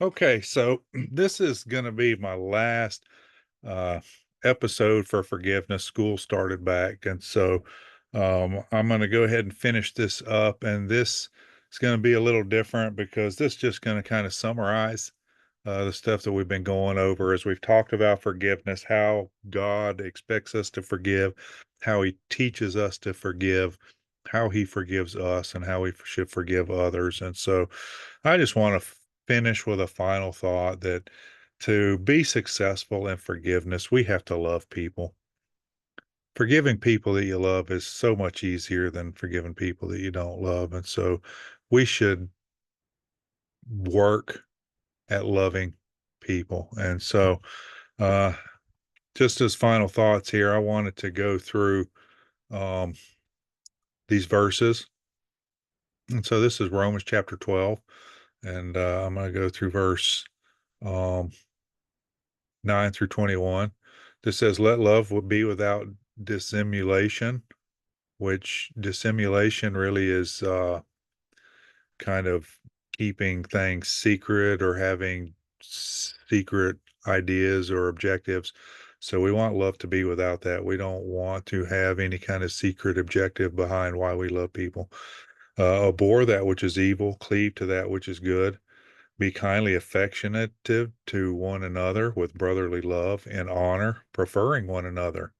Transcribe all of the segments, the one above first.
Okay, so this is going to be my last uh, episode for forgiveness. School started back, and so I'm going to go ahead and finish this up. And this is going to be a little different because this is just going to kind of summarize the stuff that we've been going over as we've talked about forgiveness, how God expects us to forgive, how He teaches us to forgive, how He forgives us, and how we should forgive others. And so I just want to finish with a final thought that to be successful in forgiveness, we have to love people. Forgiving people that you love is so much easier than forgiving people that you don't love. And so we should work at loving people. And so, uh, just as final thoughts here, I wanted to go through um, these verses. And so this is Romans chapter 12. And I'm going to go through verse um, 9 through 21. This says, let love be without dissimulation, which dissimulation really is kind of keeping things secret or having secret ideas or objectives. So we want love to be without that. We don't want to have any kind of secret objective behind why we love people. Abhor that which is evil, cleave to that which is good. Be kindly affectionate to one another with brotherly love and honor, preferring one another.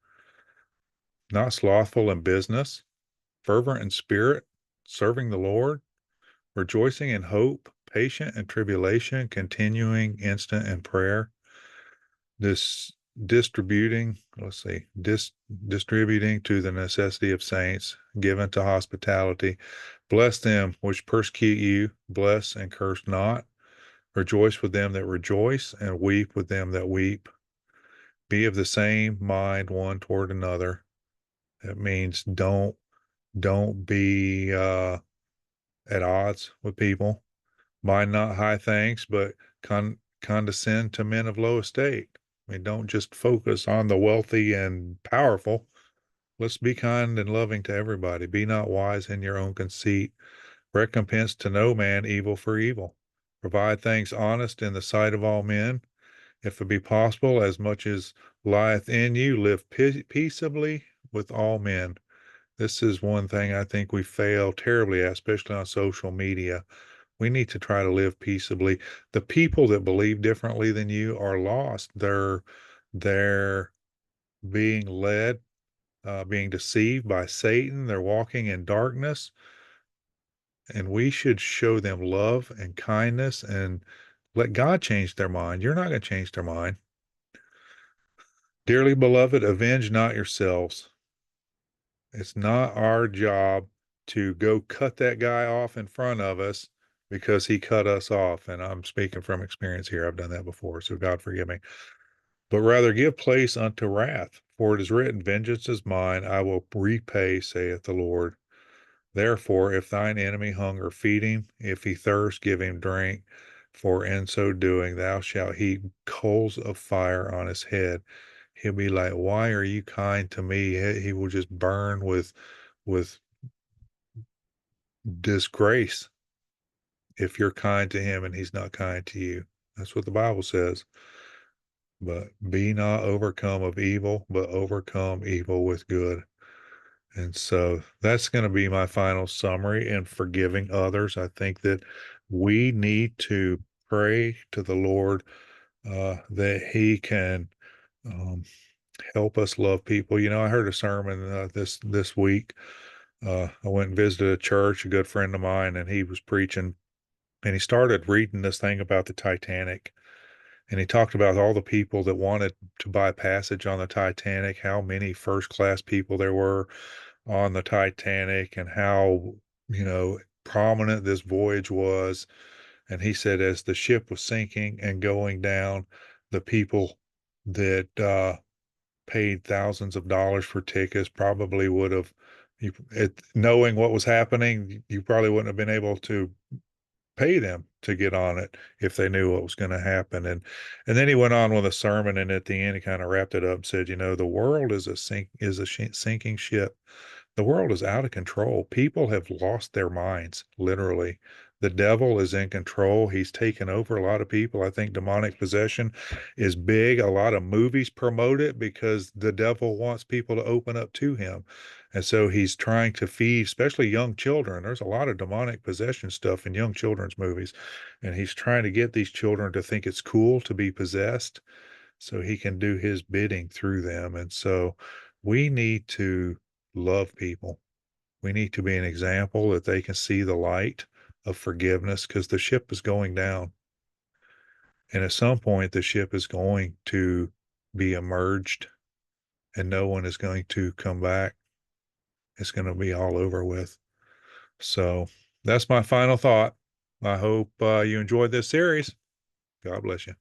Not slothful in business, fervent in spirit, serving the Lord, rejoicing in hope, patient in tribulation, continuing instant in prayer. This distributing, let's see, distributing to the necessity of saints, given to hospitality. Bless them which persecute you, bless and curse not. Rejoice with them that rejoice, and weep with them that weep. Be of the same mind one toward another. That means don't be at odds with people. Mind not high things, but condescend to men of low estate. I mean, don't just focus on the wealthy and powerful. Let's be kind and loving to everybody. Be not wise in your own conceit. Recompense to no man evil for evil. Provide things honest in the sight of all men. If it be possible, as much as lieth in you, live peaceably with all men. This is one thing I think we fail terribly at, especially on social media. We need to try to live peaceably. The people that believe differently than you are lost. They're being led, being deceived by Satan. They're walking in darkness, and we should show them love and kindness and let God change their mind. You're not going to change their mind. Dearly beloved, avenge not yourselves. It's not our job to go cut that guy off in front of us because he cut us off. And I'm speaking from experience here. I've done that before. So God forgive me. But rather give place unto wrath. For it is written, vengeance is mine. I will repay, saith the Lord. Therefore, if thine enemy hunger, feed him. If he thirst, give him drink. For in so doing, thou shalt heap coals of fire on his head. He'll be like, why are you kind to me? He will just burn with disgrace if you're kind to him and he's not kind to you. That's what the Bible says. But be not overcome of evil, but overcome evil with good. And so that's going to be my final summary in forgiving others. I think that we need to pray to the Lord that He can um, help us love people. You know, I heard a sermon this week. I went and visited a church, a good friend of mine, and he was preaching, and he started reading this thing about the Titanic. And he talked about all the people that wanted to buy passage on the Titanic, how many first class people there were on the Titanic, and how, prominent this voyage was. And he said, as the ship was sinking and going down, the people that paid thousands of dollars for tickets probably would have, knowing what was happening, you probably wouldn't have been able to pay them to get on it if they knew what was going to happen. And then he went on with a sermon, and at the end he kind of wrapped it up and said, the world is a sinking ship. The world is out of control. People have lost their minds, literally. The devil is in control. He's taken over a lot of people. I think demonic possession is big. A lot of movies promote it because the devil wants people to open up to him. And so he's trying to feed, especially young children. There's a lot of demonic possession stuff in young children's movies. And he's trying to get these children to think it's cool to be possessed so he can do his bidding through them. And so we need to love people. We need to be an example that they can see the light of forgiveness because the ship is going down. And at some point, the ship is going to be emerged and no one is going to come back. It's going to be all over with. So that's my final thought. I hope you enjoyed this series. God bless you.